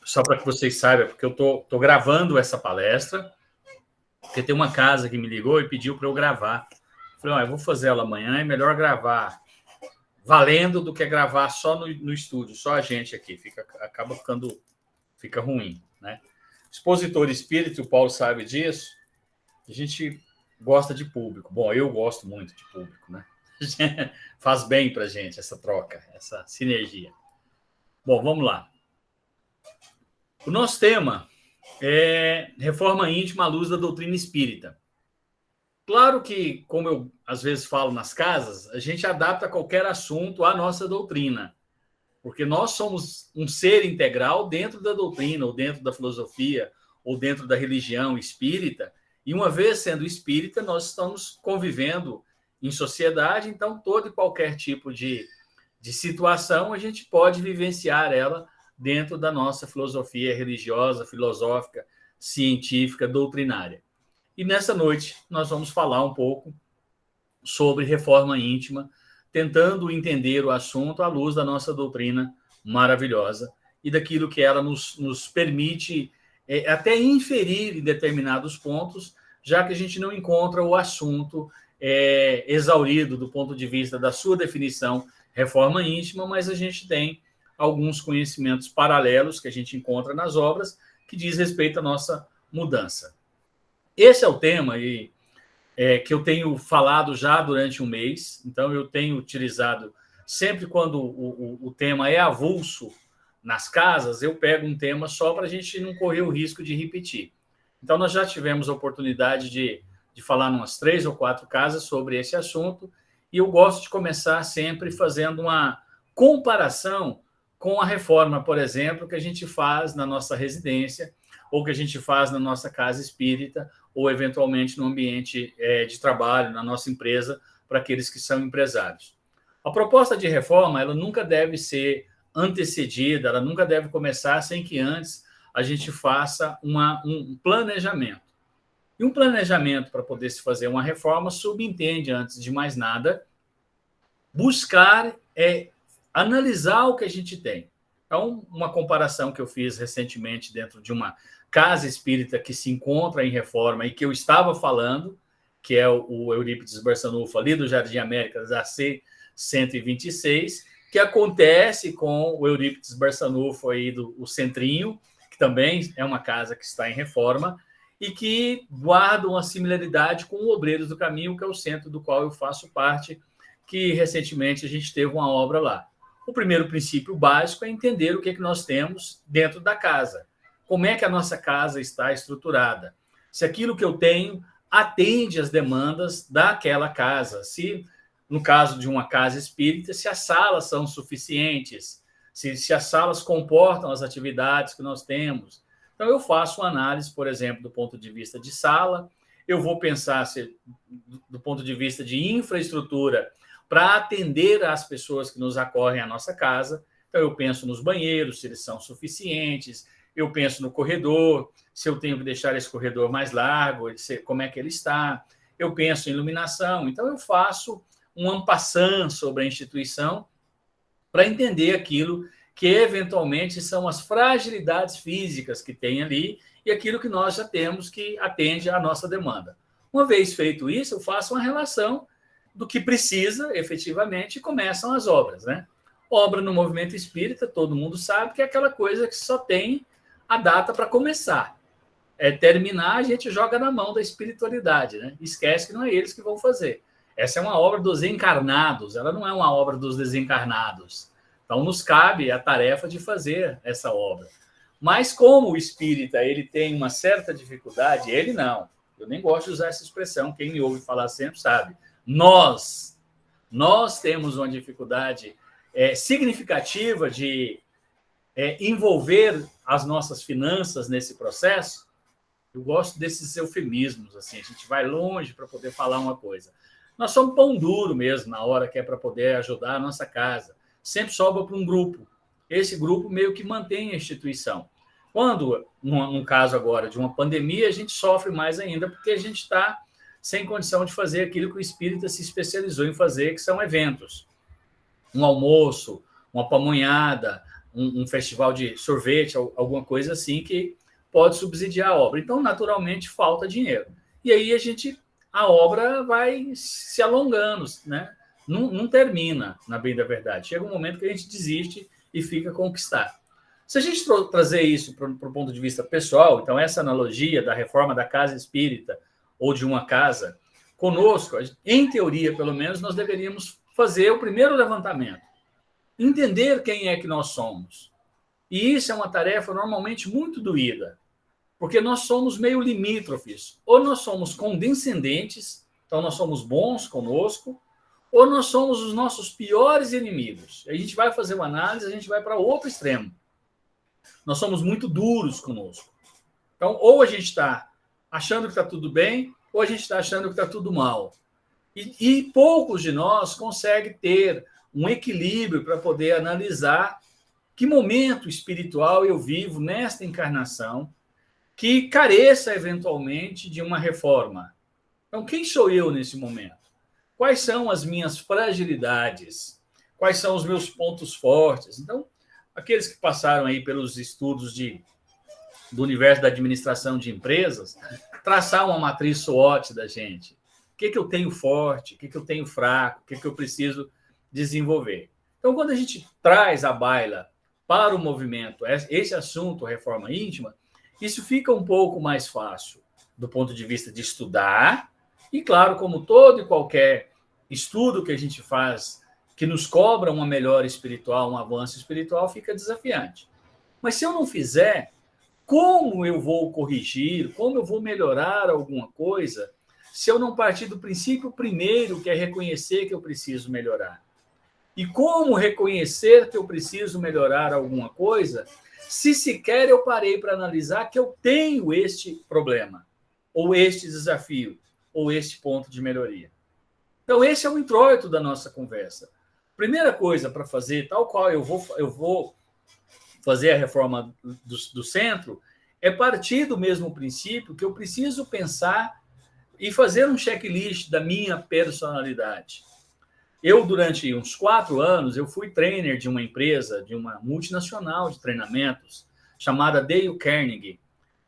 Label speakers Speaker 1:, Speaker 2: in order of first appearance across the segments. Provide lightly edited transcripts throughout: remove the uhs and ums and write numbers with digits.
Speaker 1: só para que vocês saibam, porque eu tô gravando essa palestra, porque tem uma casa que me ligou e pediu para eu gravar. Falei, eu vou fazer ela amanhã, é melhor gravar valendo do que gravar só no estúdio, só a gente aqui, acaba fica ruim, né? Expositor espírita, o Paulo sabe disso, a gente gosta de público. Bom, eu gosto muito de público, né? Faz bem para a gente essa troca, essa sinergia. Bom, vamos lá. O nosso tema é reforma íntima à luz da doutrina espírita. Claro que, como eu às vezes falo nas casas, a gente adapta qualquer assunto à nossa doutrina, porque nós somos um ser integral dentro da doutrina, ou dentro da filosofia, ou dentro da religião espírita, e uma vez sendo espírita, nós estamos convivendo em sociedade, então todo e qualquer tipo de situação a gente pode vivenciar ela dentro da nossa filosofia religiosa, filosófica, científica, doutrinária. E nessa noite nós vamos falar um pouco sobre reforma íntima, tentando entender o assunto à luz da nossa doutrina maravilhosa e daquilo que ela nos permite até inferir em determinados pontos, já que a gente não encontra o assunto exaurido do ponto de vista da sua definição, reforma íntima, mas a gente tem alguns conhecimentos paralelos que a gente encontra nas obras que diz respeito à nossa mudança. Esse é o tema que eu tenho falado já durante um mês, então eu tenho utilizado, sempre quando o tema é avulso nas casas, eu pego um tema só para a gente não correr o risco de repetir. Então nós já tivemos a oportunidade de falar em umas 3 ou 4 casas sobre esse assunto, e eu gosto de começar sempre fazendo uma comparação com a reforma, por exemplo, que a gente faz na nossa residência, ou que a gente faz na nossa casa espírita, ou eventualmente no ambiente de trabalho, na nossa empresa, para aqueles que são empresários. A proposta de reforma, ela nunca deve ser antecedida, ela nunca deve começar sem que antes a gente faça um planejamento. E um planejamento para poder se fazer uma reforma subentende, antes de mais nada, buscar analisar o que a gente tem. Então, uma comparação que eu fiz recentemente dentro de uma casa espírita que se encontra em reforma e que eu estava falando, que é o Eurípides Barçanufo, ali do Jardim América, da C126, que acontece com o Eurípides Barçanufo aí do Centrinho, que também é uma casa que está em reforma, e que guarda uma similaridade com o Obreiros do Caminho, que é o centro do qual eu faço parte, que recentemente a gente teve uma obra lá. O primeiro princípio básico é entender o que nós temos dentro da casa. Como é que a nossa casa está estruturada? Se aquilo que eu tenho atende às demandas daquela casa. Se, no caso de uma casa espírita, se as salas são suficientes, se as salas comportam as atividades que nós temos. Então, eu faço uma análise, por exemplo, do ponto de vista de sala, eu vou pensar do ponto de vista de infraestrutura para atender às pessoas que nos acorrem à nossa casa. Então, eu penso nos banheiros, se eles são suficientes, eu penso no corredor, se eu tenho que deixar esse corredor mais largo, como é que ele está, eu penso em iluminação. Então, eu faço um en passant sobre a instituição para entender aquilo que, eventualmente, são as fragilidades físicas que tem ali e aquilo que nós já temos que atende à nossa demanda. Uma vez feito isso, eu faço uma relação do que precisa, efetivamente, e começam as obras, né? Obra no movimento espírita, todo mundo sabe que é aquela coisa que só tem a data para começar. Terminar, a gente joga na mão da espiritualidade, né? Esquece que não é eles que vão fazer. Essa é uma obra dos encarnados, ela não é uma obra dos desencarnados. Então, nos cabe a tarefa de fazer essa obra. Mas como o espírita ele tem uma certa dificuldade, ele não. Eu nem gosto de usar essa expressão, quem me ouve falar sempre sabe. Nós temos uma dificuldade significativa de envolver as nossas finanças nesse processo. Eu gosto desses eufemismos, assim, a gente vai longe para poder falar uma coisa. Nós somos pão duro mesmo na hora que é para poder ajudar a nossa casa. Sempre sobra para um grupo. Esse grupo meio que mantém a instituição. Quando, num caso agora de uma pandemia, a gente sofre mais ainda porque a gente está sem condição de fazer aquilo que o espírita se especializou em fazer, que são eventos. Um almoço, uma pamonhada, um festival de sorvete, alguma coisa assim que pode subsidiar a obra. Então, naturalmente, falta dinheiro. E aí a obra vai se alongando, né? Não termina, na bem da verdade. Chega um momento que a gente desiste e fica conquistar. Se a gente trazer isso para o ponto de vista pessoal, então essa analogia da reforma da casa espírita ou de uma casa, conosco, em teoria, pelo menos, nós deveríamos fazer o primeiro levantamento. Entender quem é que nós somos. E isso é uma tarefa normalmente muito doída, porque nós somos meio limítrofes. Ou nós somos condescendentes, então nós somos bons conosco, ou nós somos os nossos piores inimigos. A gente vai fazer uma análise, a gente vai para outro extremo. Nós somos muito duros conosco. Então, ou a gente está achando que está tudo bem, ou a gente está achando que está tudo mal. E poucos de nós conseguem ter um equilíbrio para poder analisar que momento espiritual eu vivo nesta encarnação que careça eventualmente de uma reforma. Então, quem sou eu nesse momento? Quais são as minhas fragilidades? Quais são os meus pontos fortes? Então, aqueles que passaram aí pelos estudos do universo da administração de empresas, traçar uma matriz SWOT da gente. O que eu tenho forte? O que eu tenho fraco? O que eu preciso desenvolver? Então, quando a gente traz à baila para o movimento esse assunto, reforma íntima, isso fica um pouco mais fácil do ponto de vista de estudar. E, claro, como todo e qualquer estudo que a gente faz que nos cobra uma melhora espiritual, um avanço espiritual, fica desafiante. Mas se eu não fizer, como eu vou corrigir, como eu vou melhorar alguma coisa, se eu não partir do princípio primeiro, que é reconhecer que eu preciso melhorar? E como reconhecer que eu preciso melhorar alguma coisa, se sequer eu parei para analisar que eu tenho este problema, ou este desafio, ou este ponto de melhoria? Então, esse é o introito da nossa conversa. Primeira coisa para fazer, tal qual eu vou fazer a reforma do centro, é partir do mesmo princípio que eu preciso pensar e fazer um checklist da minha personalidade. Eu, durante uns 4 anos, eu fui trainer de uma empresa, de uma multinacional de treinamentos, chamada Dale Carnegie.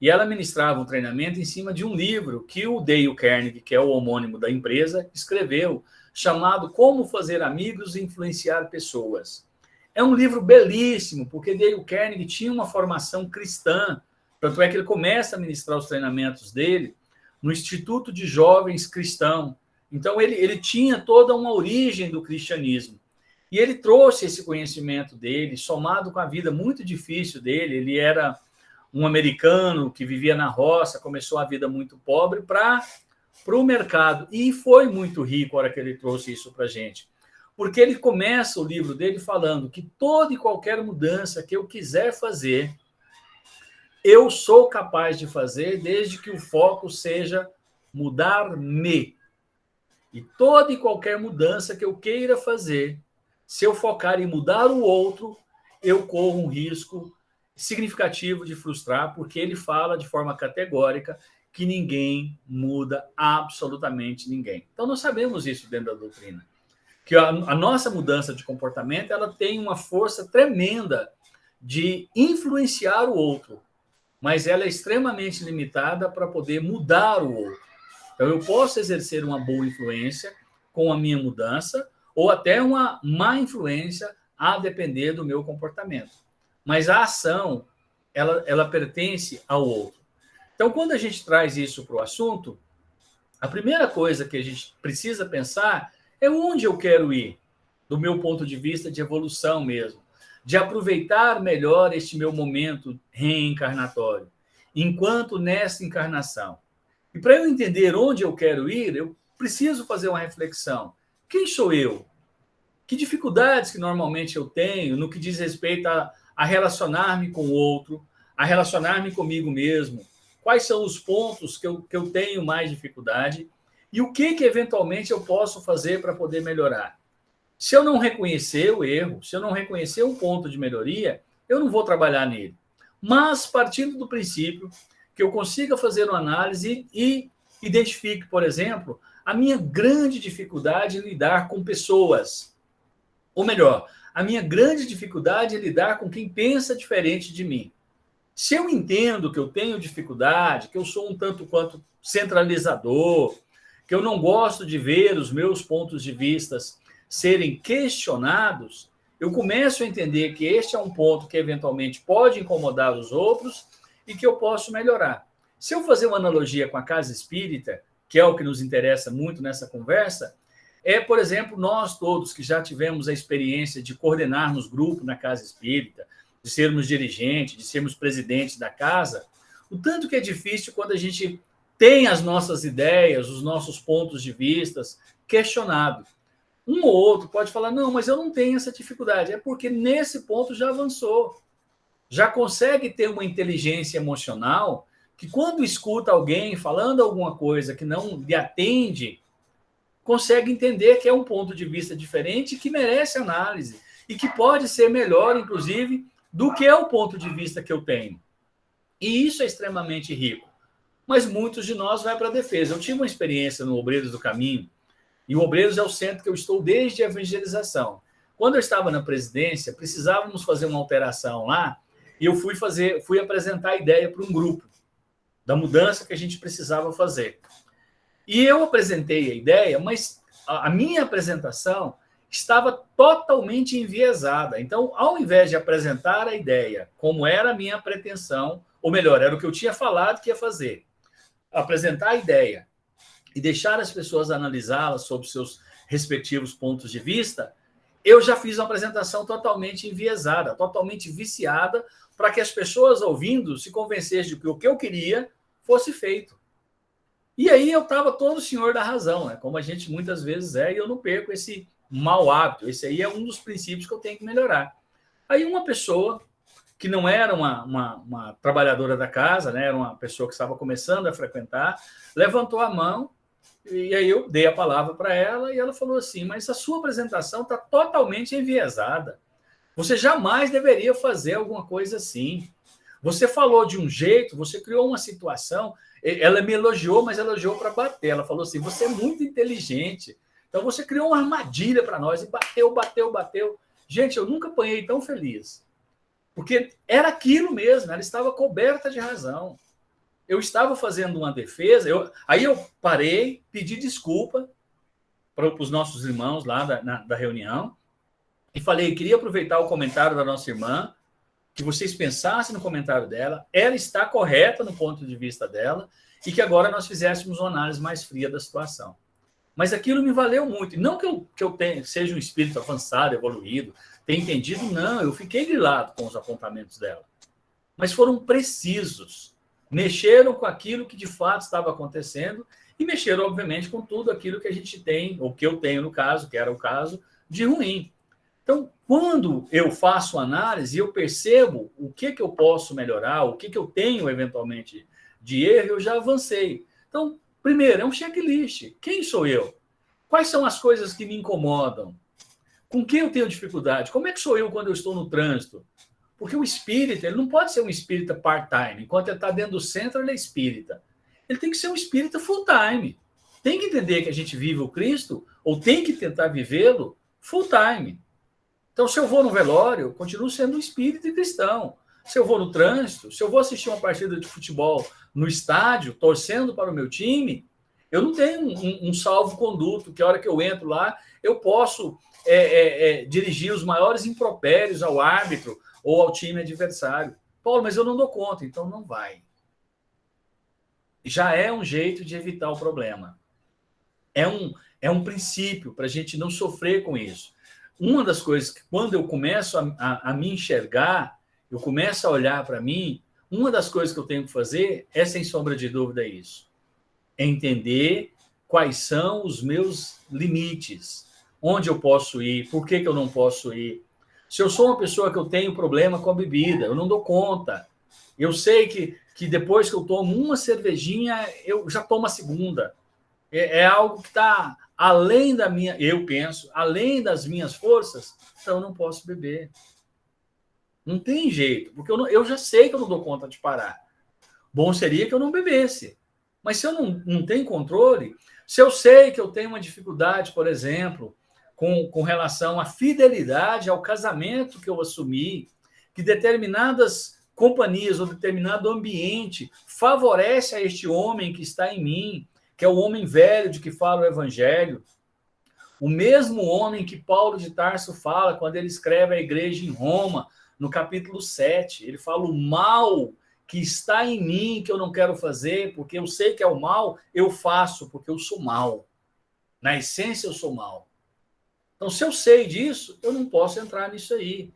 Speaker 1: E ela ministrava um treinamento em cima de um livro que o Dale Carnegie, que é o homônimo da empresa, escreveu, chamado Como Fazer Amigos e Influenciar Pessoas. É um livro belíssimo, porque Dale Carnegie tinha uma formação cristã, tanto é que ele começa a ministrar os treinamentos dele no Instituto de Jovens Cristão. Então, ele tinha toda uma origem do cristianismo. E ele trouxe esse conhecimento dele, somado com a vida muito difícil dele. Ele era um americano que vivia na roça, começou a vida muito pobre para o mercado. E foi muito rico a hora que ele trouxe isso para a gente. Porque ele começa o livro dele falando que toda e qualquer mudança que eu quiser fazer, eu sou capaz de fazer, desde que o foco seja mudar-me. E toda e qualquer mudança que eu queira fazer, se eu focar em mudar o outro, eu corro um risco significativo de frustrar, porque ele fala de forma categórica que ninguém muda absolutamente ninguém. Então, nós sabemos isso dentro da doutrina, que a nossa mudança de comportamento ela tem uma força tremenda de influenciar o outro, mas ela é extremamente limitada para poder mudar o outro. Então, eu posso exercer uma boa influência com a minha mudança ou até uma má influência a depender do meu comportamento. Mas a ação, ela pertence ao outro. Então, quando a gente traz isso para o assunto, a primeira coisa que a gente precisa pensar é onde eu quero ir, do meu ponto de vista de evolução mesmo, de aproveitar melhor este meu momento reencarnatório, enquanto nessa encarnação. E para eu entender onde eu quero ir, eu preciso fazer uma reflexão. Quem sou eu? Que dificuldades que normalmente eu tenho no que diz respeito a relacionar-me com o outro, a relacionar-me comigo mesmo? Quais são os pontos que eu tenho mais dificuldade? E o que eventualmente eu posso fazer para poder melhorar? Se eu não reconhecer o erro, se eu não reconhecer um ponto de melhoria, eu não vou trabalhar nele. Mas, partindo do princípio que eu consiga fazer uma análise e identifique, por exemplo, a minha grande dificuldade em lidar com pessoas. Ou melhor, a minha grande dificuldade é lidar com quem pensa diferente de mim. Se eu entendo que eu tenho dificuldade, que eu sou um tanto quanto centralizador, que eu não gosto de ver os meus pontos de vista serem questionados, eu começo a entender que este é um ponto que eventualmente pode incomodar os outros e que eu posso melhorar. Se eu fazer uma analogia com a casa espírita, que é o que nos interessa muito nessa conversa, por exemplo, nós todos que já tivemos a experiência de coordenarmos grupo na casa espírita, de sermos dirigentes, de sermos presidentes da casa, o tanto que é difícil quando a gente tem as nossas ideias, os nossos pontos de vista questionados. Um ou outro pode falar, não, mas eu não tenho essa dificuldade. É porque nesse ponto já avançou. Já consegue ter uma inteligência emocional que quando escuta alguém falando alguma coisa que não lhe atende, consegue entender que é um ponto de vista diferente que merece análise e que pode ser melhor, inclusive, do que é o ponto de vista que eu tenho. E isso é extremamente rico. Mas muitos de nós vai para a defesa. Eu tive uma experiência no Obreiros do Caminho, e o Obreiros é o centro que eu estou desde a evangelização. Quando eu estava na presidência, precisávamos fazer uma alteração lá, e eu fui apresentar a ideia para um grupo da mudança que a gente precisava fazer. E eu apresentei a ideia, mas a minha apresentação estava totalmente enviesada. Então, ao invés de apresentar a ideia como era a minha pretensão, ou melhor, era o que eu tinha falado que ia fazer, apresentar a ideia e deixar as pessoas analisá-la sob seus respectivos pontos de vista, eu já fiz uma apresentação totalmente enviesada, totalmente viciada, para que as pessoas ouvindo se convencessem de que o que eu queria fosse feito. E aí eu estava todo senhor da razão, né? Como a gente muitas vezes é, e eu não perco esse mau hábito. Esse aí é um dos princípios que eu tenho que melhorar. Aí uma pessoa que não era uma trabalhadora da casa, né? Era uma pessoa que estava começando a frequentar, levantou a mão, e aí eu dei a palavra para ela, e ela falou assim, mas a sua apresentação está totalmente enviesada. Você jamais deveria fazer alguma coisa assim. Você falou de um jeito, você criou uma situação, ela me elogiou, mas elogiou para bater. Ela falou assim, você é muito inteligente, então você criou uma armadilha para nós, e bateu. Gente, eu nunca apanhei tão feliz, porque era aquilo mesmo, ela estava coberta de razão. Eu estava fazendo uma defesa, aí eu parei, pedi desculpa para os nossos irmãos lá da reunião, e falei, queria aproveitar o comentário da nossa irmã, que vocês pensassem no comentário dela, ela está correta no ponto de vista dela, e que agora nós fizéssemos uma análise mais fria da situação. Mas aquilo me valeu muito. E não que eu seja um espírito avançado, evoluído, tenha entendido, não, eu fiquei grilado com os apontamentos dela. Mas foram precisos. Mexeram com aquilo que de fato estava acontecendo e mexeram, obviamente, com tudo aquilo que a gente tem, ou que eu tenho no caso, que era o caso, de ruim. Então, quando eu faço análise, eu percebo o que eu posso melhorar, o que eu tenho, eventualmente, de erro, eu já avancei. Então, primeiro, é um checklist. Quem sou eu? Quais são as coisas que me incomodam? Com quem eu tenho dificuldade? Como é que sou eu quando eu estou no trânsito? Porque o espírita, ele não pode ser um espírita part-time. Enquanto ele está dentro do centro, ele é espírita. Ele tem que ser um espírita full-time. Tem que entender que a gente vive o Cristo, ou tem que tentar vivê-lo full-time. Então, se eu vou no velório, eu continuo sendo um espírita e cristão. Se eu vou no trânsito, se eu vou assistir uma partida de futebol no estádio, torcendo para o meu time, eu não tenho um salvo-conduto, que a hora que eu entro lá, eu posso dirigir os maiores impropérios ao árbitro ou ao time adversário. Paulo, mas eu não dou conta, então não vai. Já é um jeito de evitar o problema. É um princípio para a gente não sofrer com isso. Uma das coisas que, quando eu começo a me enxergar, eu começo a olhar para mim, uma das coisas que eu tenho que fazer é, sem sombra de dúvida, isso. É entender quais são os meus limites, onde eu posso ir, por que eu não posso ir. Se eu sou uma pessoa que eu tenho problema com a bebida, eu não dou conta. Eu sei que depois que eu tomo uma cervejinha, eu já tomo a segunda. É algo que está além da minha, eu penso, além das minhas forças, então eu não posso beber. Não tem jeito, porque eu já sei que eu não dou conta de parar. Bom seria que eu não bebesse. Mas se eu não tenho controle, se eu sei que eu tenho uma dificuldade, por exemplo, com relação à fidelidade ao casamento que eu assumi, que determinadas companhias ou determinado ambiente favorece a este homem que está em mim, que é o homem velho de que fala o Evangelho. O mesmo homem que Paulo de Tarso fala quando ele escreve à igreja em Roma, no capítulo 7. Ele fala o mal que está em mim, que eu não quero fazer, porque eu sei que é o mal, eu faço, porque eu sou mal. Na essência, eu sou mal. Então, se eu sei disso, eu não posso entrar nisso aí.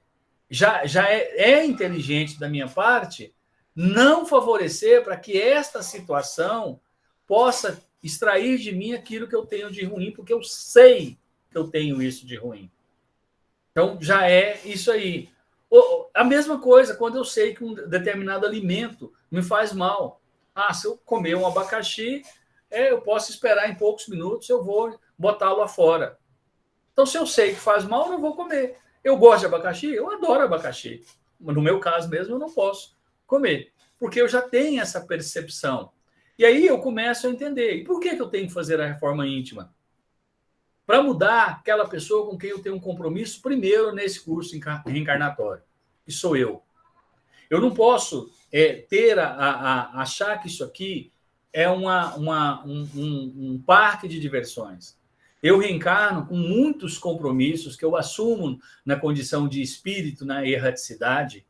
Speaker 1: Já é inteligente da minha parte não favorecer para que esta situação possa extrair de mim aquilo que eu tenho de ruim, porque eu sei que eu tenho isso de ruim. Então, já é isso aí. A mesma coisa quando eu sei que um determinado alimento me faz mal. Se eu comer um abacaxi, eu posso esperar em poucos minutos, eu vou botá-lo lá fora. Então, se eu sei que faz mal, eu não vou comer. Eu gosto de abacaxi? Eu adoro abacaxi. No meu caso mesmo, eu não posso comer, porque eu já tenho essa percepção. E aí eu começo a entender. E por que eu tenho que fazer a reforma íntima? Para mudar aquela pessoa com quem eu tenho um compromisso primeiro nesse curso reencarnatório, que sou eu. Eu não posso achar que isso aqui é um parque de diversões. Eu reencarno com muitos compromissos que eu assumo na condição de espírito, na erraticidade,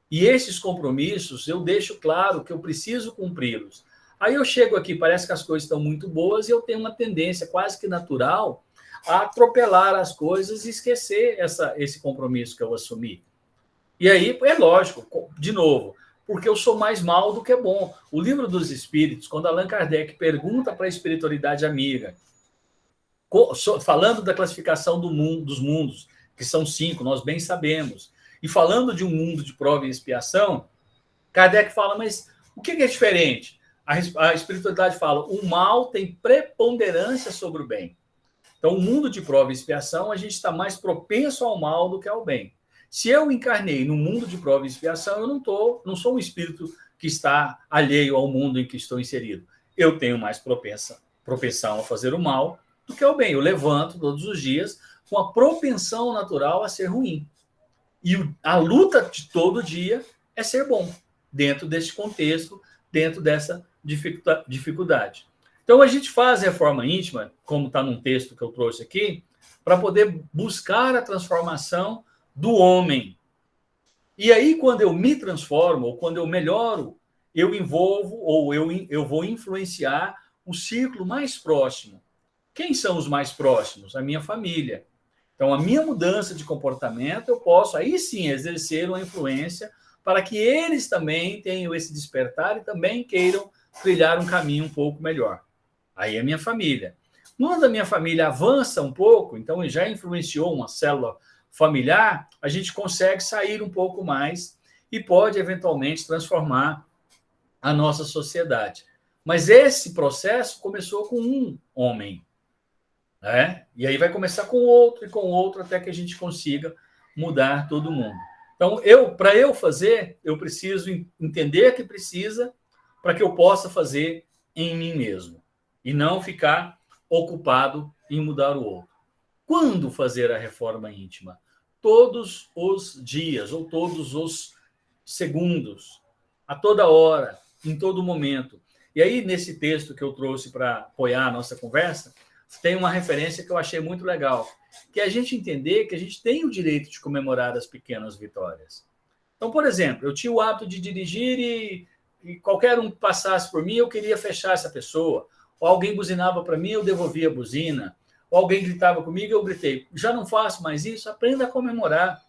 Speaker 1: e esses compromissos eu deixo claro que eu preciso cumpri-los. Aí eu chego aqui, parece que as coisas estão muito boas e eu tenho uma tendência quase que natural a atropelar as coisas e esquecer esse compromisso que eu assumi. E aí, é lógico, de novo, porque eu sou mais mal do que bom. O Livro dos Espíritos, quando Allan Kardec pergunta para a espiritualidade amiga, falando da classificação dos mundos, que são 5, nós bem sabemos, e falando de um mundo de prova e expiação, Kardec fala, mas o que é diferente? A espiritualidade fala, o mal tem preponderância sobre o bem. Então, o mundo de prova e expiação, a gente está mais propenso ao mal do que ao bem. Se eu encarnei no mundo de prova e expiação, eu não sou um espírito que está alheio ao mundo em que estou inserido. Eu tenho mais propensão a fazer o mal do que ao bem. Eu levanto todos os dias com a propensão natural a ser ruim. E a luta de todo dia é ser bom, dentro desse contexto, dentro dessa dificuldade. Então, a gente faz a reforma íntima, como está num texto que eu trouxe aqui, para poder buscar a transformação do homem. E aí, quando eu me transformo, ou quando eu melhoro, eu envolvo, ou eu vou influenciar o círculo mais próximo. Quem são os mais próximos? A minha família. Então, a minha mudança de comportamento, eu posso, aí sim, exercer uma influência para que eles também tenham esse despertar e também queiram trilhar um caminho um pouco melhor. Aí é a minha família. Quando a minha família avança um pouco, então já influenciou uma célula familiar, a gente consegue sair um pouco mais e pode, eventualmente, transformar a nossa sociedade. Mas esse processo começou com um homem, né? E aí vai começar com outro e com outro, até que a gente consiga mudar todo mundo. Então, para eu fazer, eu preciso entender que precisa para que eu possa fazer em mim mesmo. E não ficar ocupado em mudar o outro. Quando fazer a reforma íntima? Todos os dias, ou todos os segundos, a toda hora, em todo momento. E aí, nesse texto que eu trouxe para apoiar a nossa conversa, tem uma referência que eu achei muito legal, que é a gente entender que a gente tem o direito de comemorar as pequenas vitórias. Então, por exemplo, eu tinha o hábito de dirigir e qualquer um que passasse por mim, eu queria fechar essa pessoa. Ou alguém buzinava para mim, eu devolvia a buzina. Ou alguém gritava comigo, eu gritei. Já não faço mais isso? Aprenda a comemorar.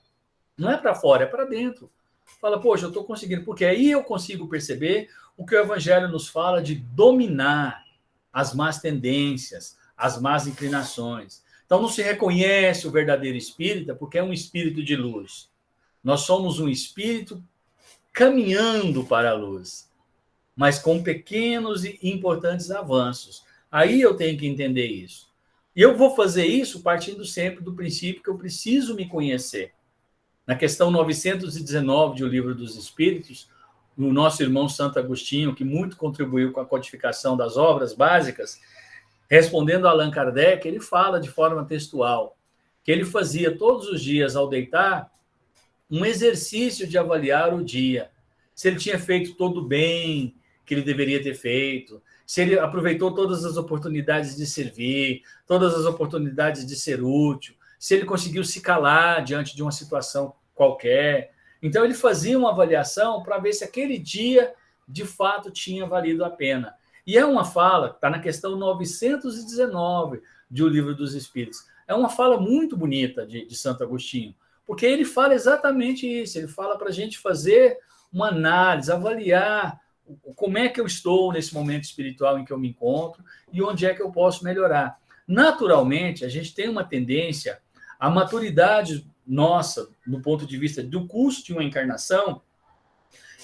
Speaker 1: Não é para fora, é para dentro. Fala, poxa, eu estou conseguindo. Porque aí eu consigo perceber o que o Evangelho nos fala de dominar as más tendências, as más inclinações. Então não se reconhece o verdadeiro espírita porque é um espírito de luz. Nós somos um espírito caminhando para a luz, mas com pequenos e importantes avanços. Aí eu tenho que entender isso. E eu vou fazer isso partindo sempre do princípio que eu preciso me conhecer. Na questão 919 de O Livro dos Espíritos, o nosso irmão Santo Agostinho, que muito contribuiu com a codificação das obras básicas, respondendo a Allan Kardec, ele fala de forma textual: que ele fazia todos os dias ao deitar um exercício de avaliar o dia. Se ele tinha feito todo o bem que ele deveria ter feito, se ele aproveitou todas as oportunidades de servir, todas as oportunidades de ser útil, se ele conseguiu se calar diante de uma situação qualquer. Então, ele fazia uma avaliação para ver se aquele dia, de fato, tinha valido a pena. E é uma fala, está na questão 919 de O Livro dos Espíritos. É uma fala muito bonita de Santo Agostinho, porque ele fala exatamente isso. Ele fala para a gente fazer uma análise, avaliar como é que eu estou nesse momento espiritual em que eu me encontro e onde é que eu posso melhorar. Naturalmente, a gente tem uma tendência, a maturidade nossa, no ponto de vista do curso de uma encarnação,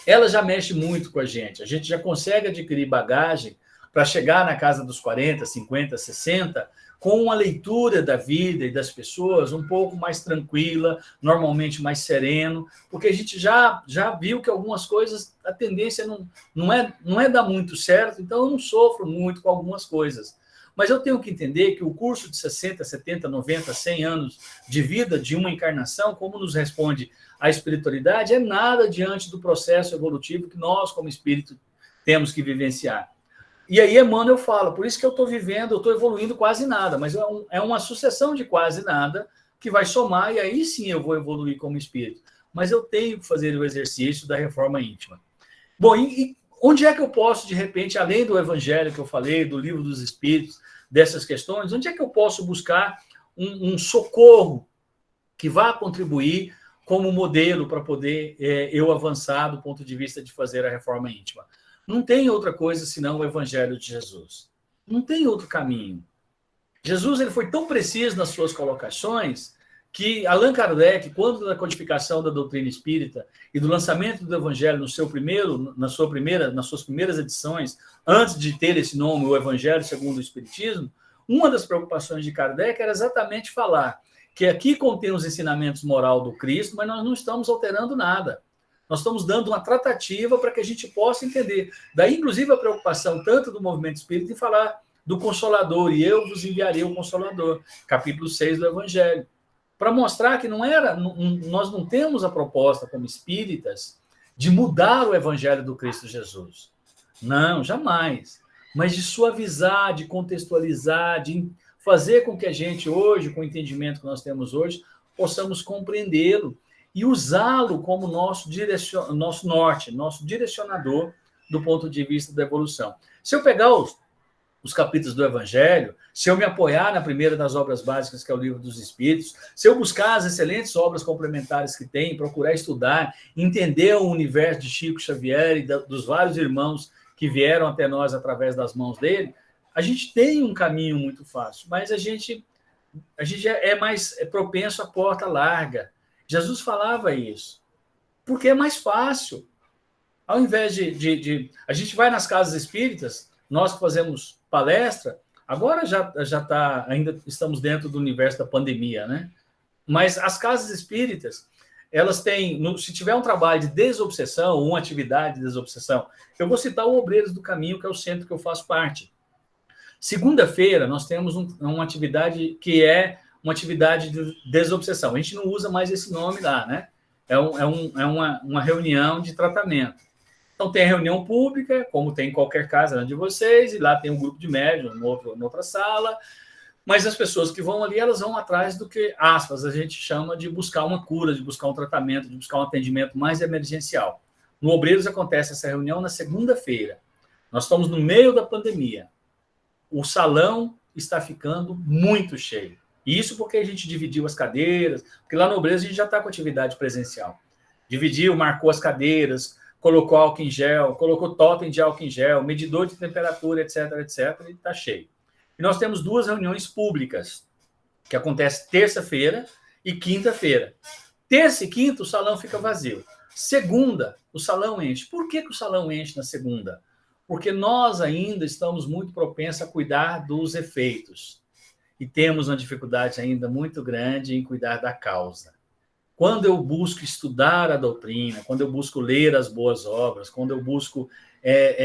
Speaker 1: ela já mexe muito com a gente já consegue adquirir bagagem para chegar na casa dos 40, 50, 60, com uma leitura da vida e das pessoas um pouco mais tranquila, normalmente mais sereno, porque a gente já viu que algumas coisas, a tendência não é dar muito certo, então eu não sofro muito com algumas coisas. Mas eu tenho que entender que o curso de 60, 70, 90, 100 anos de vida de uma encarnação, como nos responde a espiritualidade, é nada diante do processo evolutivo que nós, como espírito, temos que vivenciar. E aí Emmanuel fala, por isso que eu estou vivendo, eu estou evoluindo quase nada, mas é uma sucessão de quase nada que vai somar, e aí sim eu vou evoluir como espírito. Mas eu tenho que fazer o exercício da reforma íntima. Bom, e onde é que eu posso, de repente, além do evangelho que eu falei, do Livro dos Espíritos, dessas questões, onde é que eu posso buscar um socorro que vá contribuir como modelo para poder eu avançar do ponto de vista de fazer a reforma íntima? Não tem outra coisa senão o Evangelho de Jesus. Não tem outro caminho. Jesus ele foi tão preciso nas suas colocações que Allan Kardec, quando da codificação da doutrina espírita e do lançamento do Evangelho nas suas primeiras edições, antes de ter esse nome, o Evangelho segundo o Espiritismo, uma das preocupações de Kardec era exatamente falar que aqui contém os ensinamentos moral do Cristo, mas nós não estamos alterando nada. Nós estamos dando uma tratativa para que a gente possa entender. Daí, inclusive, a preocupação tanto do movimento espírita em falar do Consolador, e eu vos enviarei o Consolador, capítulo 6 do Evangelho, para mostrar que nós não temos a proposta como espíritas de mudar o Evangelho do Cristo Jesus. Não, jamais. Mas de suavizar, de contextualizar, de fazer com que a gente hoje, com o entendimento que nós temos hoje, possamos compreendê-lo e usá-lo como nosso norte, nosso direcionador do ponto de vista da evolução. Se eu pegar os capítulos do Evangelho, se eu me apoiar na primeira das obras básicas, que é o Livro dos Espíritos, se eu buscar as excelentes obras complementares que tem, procurar estudar, entender o universo de Chico Xavier e dos vários irmãos que vieram até nós através das mãos dele, a gente tem um caminho muito fácil, mas a gente é mais propenso à porta larga. Jesus falava isso, porque é mais fácil. Ao invés de a gente vai nas casas espíritas, nós que fazemos palestra, agora já está, ainda estamos dentro do universo da pandemia, né? Mas as casas espíritas, elas têm, se tiver um trabalho de desobsessão, uma atividade de desobsessão, eu vou citar o Obreiros do Caminho, que é o centro que eu faço parte. Segunda-feira, nós temos uma atividade que é uma atividade de desobsessão. A gente não usa mais esse nome lá, né? É uma reunião de tratamento. Então, tem a reunião pública, como tem em qualquer casa de vocês, e lá tem um grupo de médiuns, noutra sala, mas as pessoas que vão ali, elas vão atrás do que, aspas, a gente chama de buscar uma cura, de buscar um tratamento, de buscar um atendimento mais emergencial. No Obreiros acontece essa reunião na segunda-feira. Nós estamos no meio da pandemia. O salão está ficando muito cheio. Isso porque a gente dividiu as cadeiras, porque lá no Obreiros a gente já está com atividade presencial. Dividiu, marcou as cadeiras, colocou álcool em gel, colocou totem de álcool em gel, medidor de temperatura, etc, e está cheio. E nós temos 2 reuniões públicas, que acontecem terça-feira e quinta-feira. Terça e quinta, o salão fica vazio. Segunda, o salão enche. Por que o salão enche na segunda? Porque nós ainda estamos muito propensos a cuidar dos efeitos. E temos uma dificuldade ainda muito grande em cuidar da causa. Quando eu busco estudar a doutrina, quando eu busco ler as boas obras, quando eu busco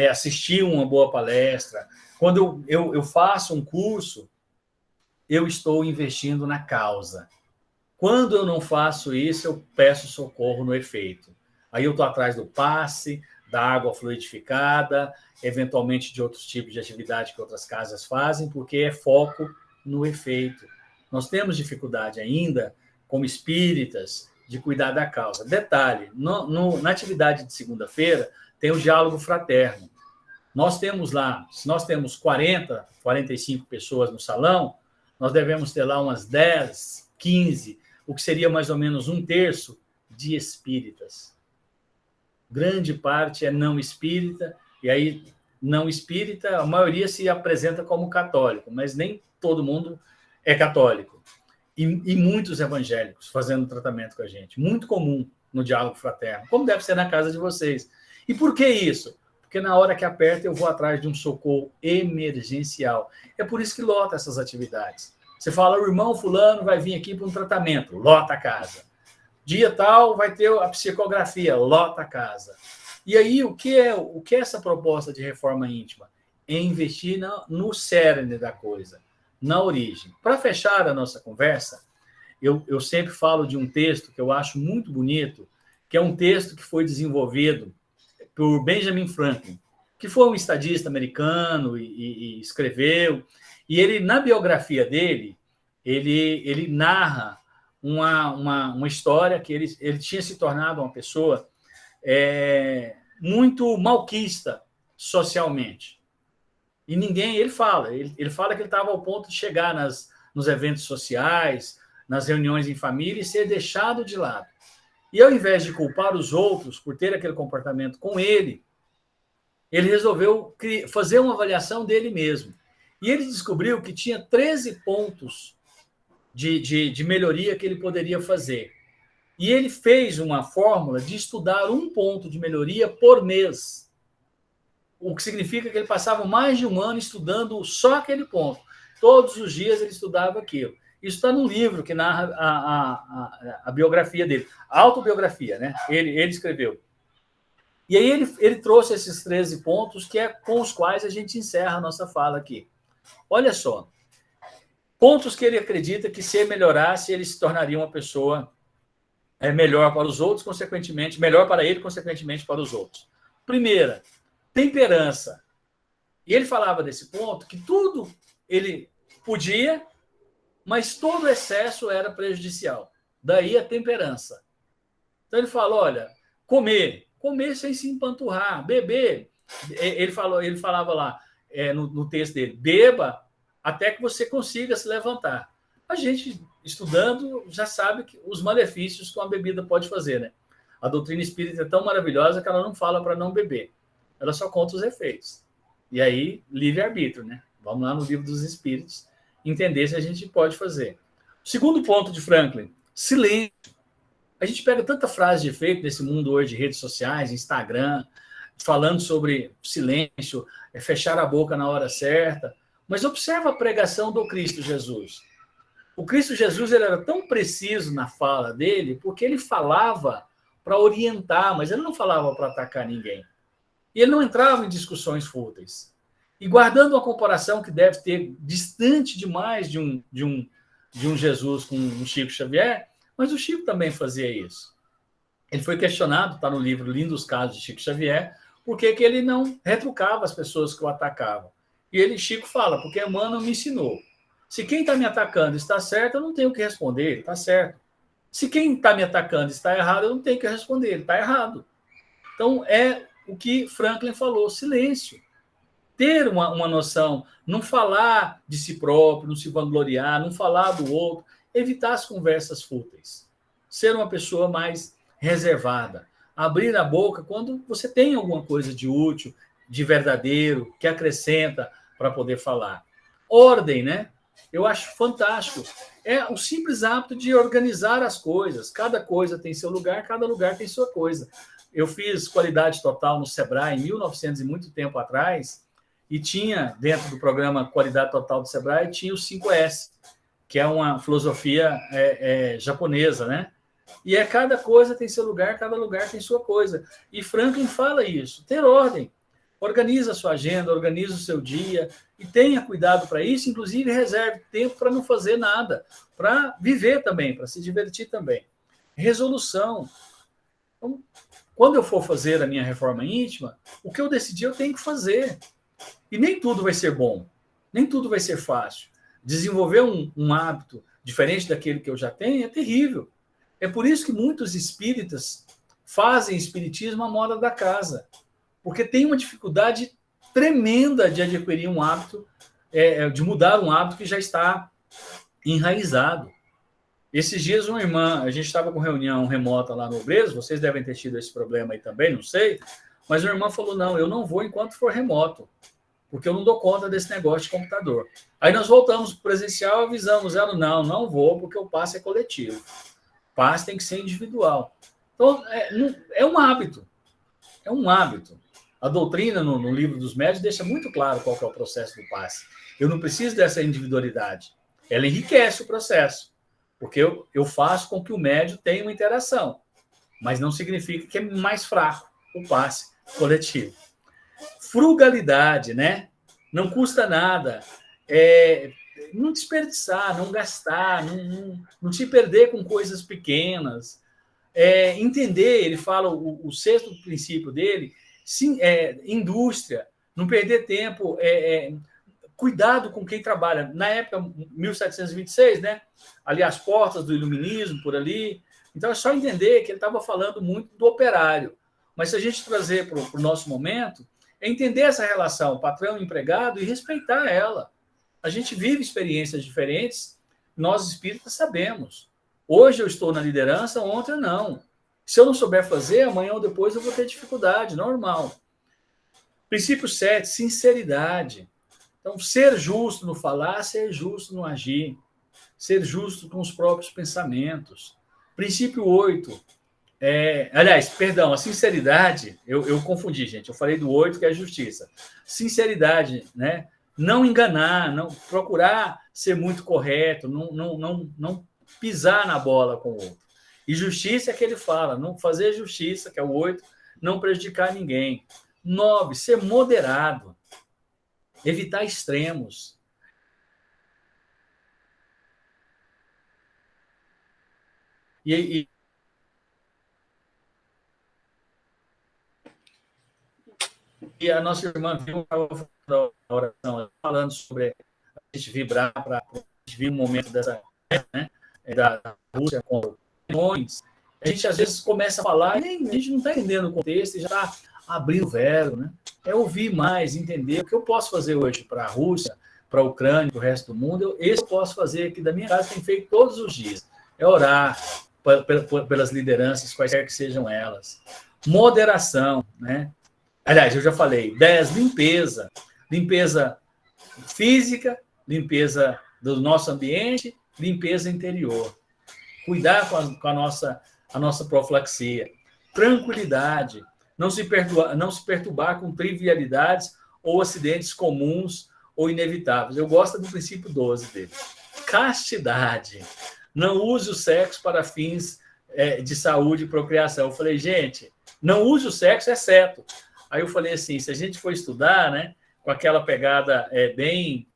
Speaker 1: assistir uma boa palestra, quando eu faço um curso, eu estou investindo na causa. Quando eu não faço isso, eu peço socorro no efeito. Aí eu estou atrás do passe, da água fluidificada, eventualmente de outros tipos de atividade que outras casas fazem, porque é foco no efeito. Nós temos dificuldade ainda, como espíritas, de cuidar da causa. Detalhe, na atividade de segunda-feira, tem o diálogo fraterno. Nós temos lá, se nós temos 40, 45 pessoas no salão, nós devemos ter lá umas 10, 15, o que seria mais ou menos 1/3 de espíritas. Grande parte é não espírita, e aí não espírita, a maioria se apresenta como católico, mas nem todo mundo é católico. E muitos evangélicos fazendo tratamento com a gente. Muito comum no diálogo fraterno, como deve ser na casa de vocês. E por que isso? Porque na hora que aperta eu vou atrás de um socorro emergencial. É por isso que lota essas atividades. Você fala, o irmão fulano vai vir aqui para um tratamento, lota a casa. Dia tal vai ter a psicografia, lota a casa. E aí, o que é essa proposta de reforma íntima? É investir no cerne da coisa, na origem. Para fechar a nossa conversa, eu sempre falo de um texto que eu acho muito bonito, que é um texto que foi desenvolvido por Benjamin Franklin, que foi um estadista americano e escreveu. E ele, na biografia dele, ele narra uma história que ele tinha se tornado uma pessoa muito malquista socialmente. E ninguém, ele fala que ele estava ao ponto de chegar nos eventos sociais, nas reuniões em família e ser deixado de lado. E ao invés de culpar os outros por ter aquele comportamento com ele resolveu fazer uma avaliação dele mesmo. E ele descobriu que tinha 13 pontos de melhoria que ele poderia fazer. E ele fez uma fórmula de estudar um ponto de melhoria por mês. O que significa que ele passava mais de um ano estudando só aquele ponto. Todos os dias ele estudava aquilo. Isso está no livro que narra a biografia dele. A autobiografia, né? Ele escreveu. E aí ele trouxe esses 13 pontos que é com os quais a gente encerra a nossa fala aqui. Olha só. Pontos que ele acredita que se ele melhorasse, ele se tornaria uma pessoa melhor para os outros, consequentemente, melhor para ele, consequentemente para os outros. Primeira, temperança. E ele falava desse ponto que tudo ele podia, mas todo excesso era prejudicial. Daí a temperança. Então ele fala, olha, comer sem se empanturrar, beber. Ele falava lá no texto dele, beba até que você consiga se levantar. A gente, estudando, já sabe que os malefícios que uma bebida pode fazer, né? A doutrina espírita é tão maravilhosa que ela não fala para não beber. Ela só conta os efeitos. E aí, livre-arbítrio, né? Vamos lá no Livro dos Espíritos entender se a gente pode fazer. O segundo ponto de Franklin, silêncio. A gente pega tanta frase de efeito nesse mundo hoje de redes sociais, Instagram, falando sobre silêncio, fechar a boca na hora certa. Mas observa a pregação do Cristo Jesus. O Cristo Jesus ele era tão preciso na fala dele porque ele falava para orientar, mas ele não falava para atacar ninguém. E ele não entrava em discussões fúteis. E guardando uma comparação que deve ter distante demais de um Jesus com um Chico Xavier, mas o Chico também fazia isso. Ele foi questionado, está no livro Lindos Casos de Chico Xavier, por que ele não retrucava as pessoas que o atacavam. E Chico fala, porque Emmanuel me ensinou. Se quem está me atacando está certo, eu não tenho o que responder, ele está certo. Se quem está me atacando está errado, eu não tenho o que responder, ele está errado. Então, é o que Franklin falou, silêncio. Ter uma noção, não falar de si próprio, não se vangloriar, não falar do outro, evitar as conversas fúteis. Ser uma pessoa mais reservada. Abrir a boca quando você tem alguma coisa de útil, de verdadeiro, que acrescenta para poder falar. Ordem, né? Eu acho fantástico. É o simples hábito de organizar as coisas. Cada coisa tem seu lugar, cada lugar tem sua coisa. Eu fiz qualidade total no Sebrae em 1900 e muito tempo atrás, e tinha, dentro do programa Qualidade Total do Sebrae, tinha o 5S, que é uma filosofia japonesa, né? E cada coisa tem seu lugar, cada lugar tem sua coisa. E Franklin fala isso, ter ordem. Organiza a sua agenda, organiza o seu dia e tenha cuidado para isso, inclusive reserve tempo para não fazer nada, para viver também, para se divertir também. Resolução. Então, quando eu for fazer a minha reforma íntima, o que eu decidi eu tenho que fazer. E nem tudo vai ser bom, nem tudo vai ser fácil. Desenvolver um hábito diferente daquele que eu já tenho é terrível. É por isso que muitos espíritas fazem espiritismo à moda da casa, porque tem uma dificuldade tremenda de adquirir um hábito, de mudar um hábito que já está enraizado. Esses dias uma irmã, a gente estava com reunião remota lá no Obreso, vocês devem ter tido esse problema aí também, não sei, mas uma irmã falou, não, eu não vou enquanto for remoto, porque eu não dou conta desse negócio de computador. Aí nós voltamos para o presencial, avisamos ela, não vou, porque o passe é coletivo. O passe tem que ser individual. Então, é um hábito. É um hábito. A doutrina, no livro dos médios, deixa muito claro qual que é o processo do passe. Eu não preciso dessa individualidade. Ela enriquece o processo, porque eu faço com que o médio tenha uma interação, mas não significa que é mais fraco o passe coletivo. Frugalidade, né? Não custa nada. Não desperdiçar, não gastar, não te perder com coisas pequenas. Entender, ele fala, o sexto princípio dele, sim, indústria, não perder tempo, cuidado com quem trabalha. Na época, 1726, né? Ali as portas do iluminismo, por ali. Então, é só entender que ele estava falando muito do operário. Mas se a gente trazer para o nosso momento, é entender essa relação patrão-empregado e respeitar ela. A gente vive experiências diferentes, nós espíritas sabemos. Hoje eu estou na liderança, ontem não. Se eu não souber fazer, amanhã ou depois eu vou ter dificuldade, normal. Princípio 7, sinceridade. Então, ser justo no falar, ser justo no agir. Ser justo com os próprios pensamentos. Princípio 8, aliás, perdão, a sinceridade, eu confundi, gente, eu falei do 8, que é a justiça. Sinceridade, né? Não enganar, não procurar ser muito correto, não pisar na bola com o outro. E justiça é que ele fala, não fazer justiça, que é o 8, não prejudicar ninguém. 9, ser moderado, evitar extremos. E a nossa irmã viu a oração falando sobre a gente vibrar para a gente vir um momento dessa, né, da Rússia com os. A gente às vezes começa a falar e a gente não está entendendo o contexto e já está abrindo o velo, né? É ouvir mais, entender o que eu posso fazer hoje para a Rússia, para a Ucrânia, para o resto do mundo. Esse eu posso fazer aqui da minha casa, tem feito todos os dias. É orar pelas lideranças, quaisquer que sejam elas. Moderação, né? Aliás, eu já falei, 10, limpeza. Limpeza física, limpeza do nosso ambiente, limpeza interior. Cuidar com a nossa profilaxia. Tranquilidade. Não se perturbar com trivialidades ou acidentes comuns ou inevitáveis. Eu gosto do princípio 12 dele. Castidade. Não use o sexo para fins de saúde e procriação. Eu falei, gente, não use o sexo, exceto. Aí eu falei assim, se a gente for estudar, né, com aquela pegada bem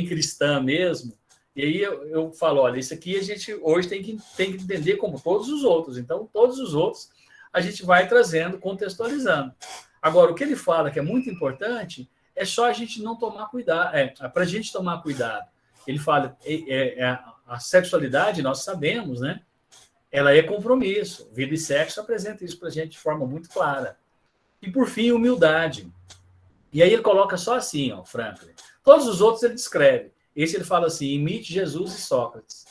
Speaker 1: cristã mesmo, e aí eu falo, olha, isso aqui a gente hoje tem que entender como todos os outros. Então, todos os outros a gente vai trazendo, contextualizando. Agora, o que ele fala que é muito importante é só a gente não tomar cuidado, para a gente tomar cuidado. Ele fala, a sexualidade, nós sabemos, né? Ela é compromisso. Vida e sexo apresenta isso para a gente de forma muito clara. E, por fim, humildade. E aí ele coloca só assim, ó, Franklin. Todos os outros ele descreve. Esse ele fala assim, imite Jesus e Sócrates.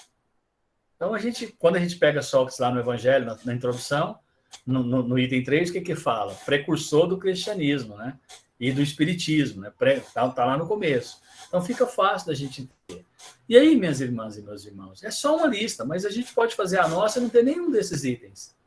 Speaker 1: Então, quando a gente pega Sócrates lá no Evangelho, na introdução, no item 3, o que fala? Precursor do cristianismo, né? E do espiritismo, né? Tá lá no começo. Então, fica fácil da gente entender. E aí, minhas irmãs e meus irmãos, é só uma lista, mas a gente pode fazer a nossa e não ter nenhum desses itens.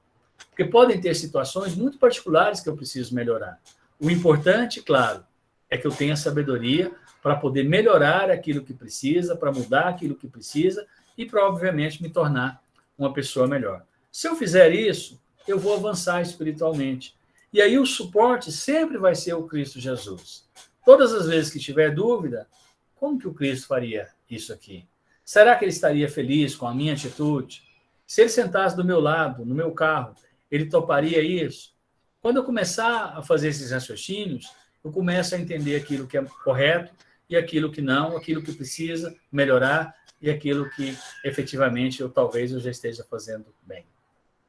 Speaker 1: Porque podem ter situações muito particulares que eu preciso melhorar. O importante, claro, é que eu tenha sabedoria para poder melhorar aquilo que precisa, para mudar aquilo que precisa e para, obviamente, me tornar uma pessoa melhor. Se eu fizer isso, eu vou avançar espiritualmente. E aí o suporte sempre vai ser o Cristo Jesus. Todas as vezes que tiver dúvida, como que o Cristo faria isso aqui? Será que ele estaria feliz com a minha atitude? Se ele sentasse do meu lado, no meu carro, ele toparia isso? Quando eu começar a fazer esses raciocínios, eu começo a entender aquilo que é correto e aquilo que não, aquilo que precisa melhorar e aquilo que efetivamente talvez eu já esteja fazendo bem.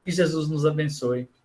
Speaker 1: Que Jesus nos abençoe